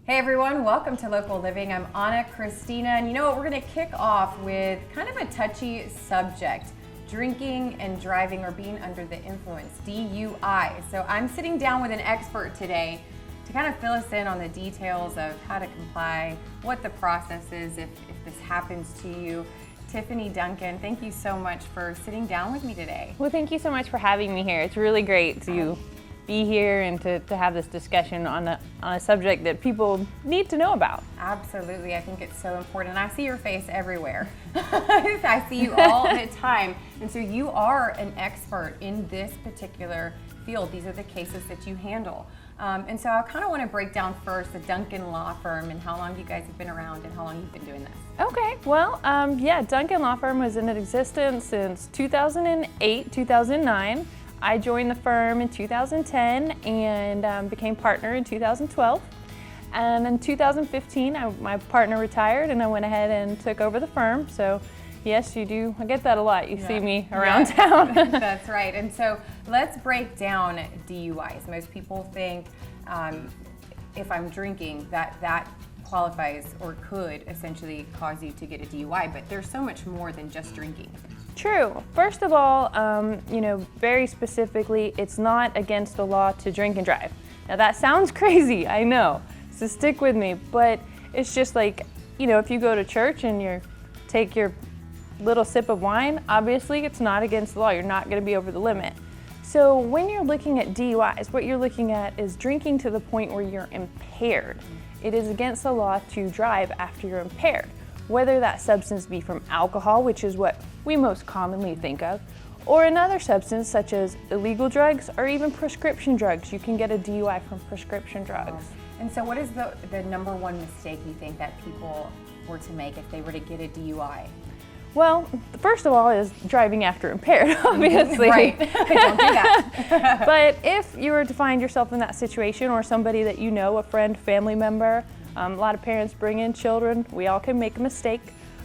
Hey everyone, welcome to Local Living. I'm Anna Christina, and you know what, we're gonna kick off with kind of a touchy subject, drinking and driving or being under the influence, DUI. So I'm sitting down with an expert today to kind of fill us in on the details of how to comply, what the process is if this happens to you. Tiffany Duncan, thank you so much for sitting down with me today. Well, thank you so much for having me here. It's really great to be here and to have this discussion on a subject that people need to know about. Absolutely, I think it's so important. I see your face everywhere. I see you all the time. And so you are an expert in this particular field. These are the cases that you handle. And so I kind of want to break down first the Duncan Law Firm and how long you guys have been around and how long you've been doing this. Okay, well, yeah, Duncan Law Firm was in existence since 2008, 2009. I joined the firm in 2010 and became partner in 2012. And in 2015, my partner retired and I went ahead and took over the firm. So yes, you do. I get that a lot. You see me around town. That's right. And so let's break down DUIs. Most people think if I'm drinking that qualifies or could essentially cause you to get a DUI, but there's so much more than just drinking. True. First of all, very specifically, it's not against the law to drink and drive. Now that sounds crazy, I know, so stick with me, but it's just like, if you go to church and you take your little sip of wine, obviously it's not against the law, you're not going to be over the limit. So when you're looking at DUIs, what you're looking at is drinking to the point where you're impaired. It is against the law to drive after you're impaired, whether that substance be from alcohol, which is what we most commonly think of, or another substance such as illegal drugs or even prescription drugs. You can get a DUI from prescription drugs. And so what is the number one mistake you think that people were to make if they were to get a DUI? Well, first of all is driving after impaired, obviously. Right, don't do that. But if you were to find yourself in that situation, or somebody that you know, a friend, family member, a lot of parents bring in children, we all can make a mistake.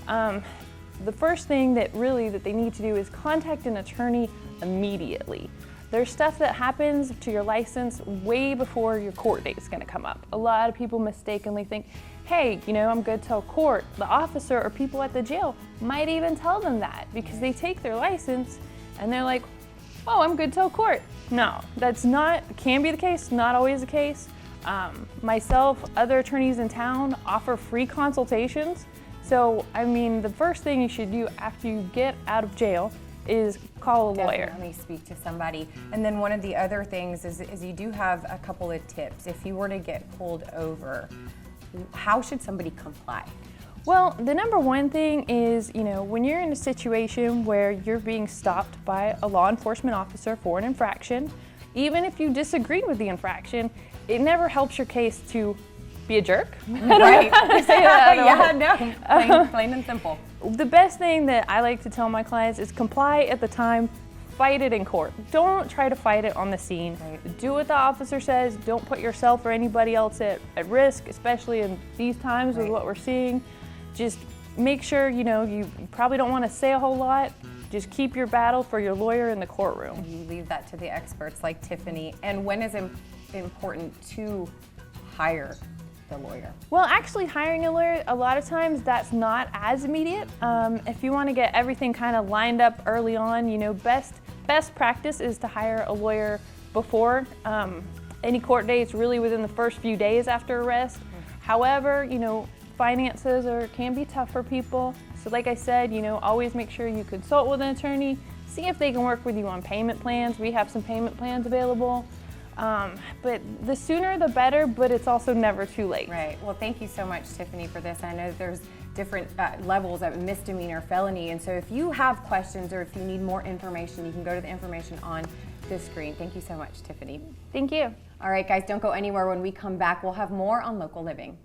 The first thing that they need to do is contact an attorney immediately. There's stuff that happens to your license way before your court date is going to come up. A lot of people mistakenly think, hey, I'm good till court. The officer or people at the jail might even tell them that because they take their license and they're like, oh, I'm good till court. No, can be the case, not always the case. Myself, other attorneys in town offer free consultations. So, the first thing you should do after you get out of jail is call a lawyer. Definitely speak to somebody. And then one of the other things is you do have a couple of tips. If you were to get pulled over, how should somebody comply? Well, the number one thing is, when you're in a situation where you're being stopped by a law enforcement officer for an infraction, even if you disagree with the infraction, it never helps your case to be a jerk. Right. Say that. Plain and simple. The best thing that I like to tell my clients is comply at the time, fight it in court. Don't try to fight it on the scene. Right. Do what the officer says. Don't put yourself or anybody else at risk, especially in these times with what we're seeing. Just make sure, you probably don't want to say a whole lot. Just keep your battle for your lawyer in the courtroom. And you leave that to the experts like Tiffany. And when is it important to hire the lawyer? Well, actually hiring a lawyer, a lot of times that's not as immediate. If you want to get everything kind of lined up early on, best practice is to hire a lawyer before any court dates, really within the first few days after arrest. However, finances can be tough for people. So like I said, always make sure you consult with an attorney, see if they can work with you on payment plans. We have some payment plans available. But the sooner the better, but it's also never too late. Right. Well, thank you so much, Tiffany, for this. I know there's different levels of misdemeanor, felony, and so if you have questions or if you need more information, you can go to the information on this screen. Thank you so much, Tiffany. Thank you. All right, guys, don't go anywhere. When we come back, we'll have more on Local Living.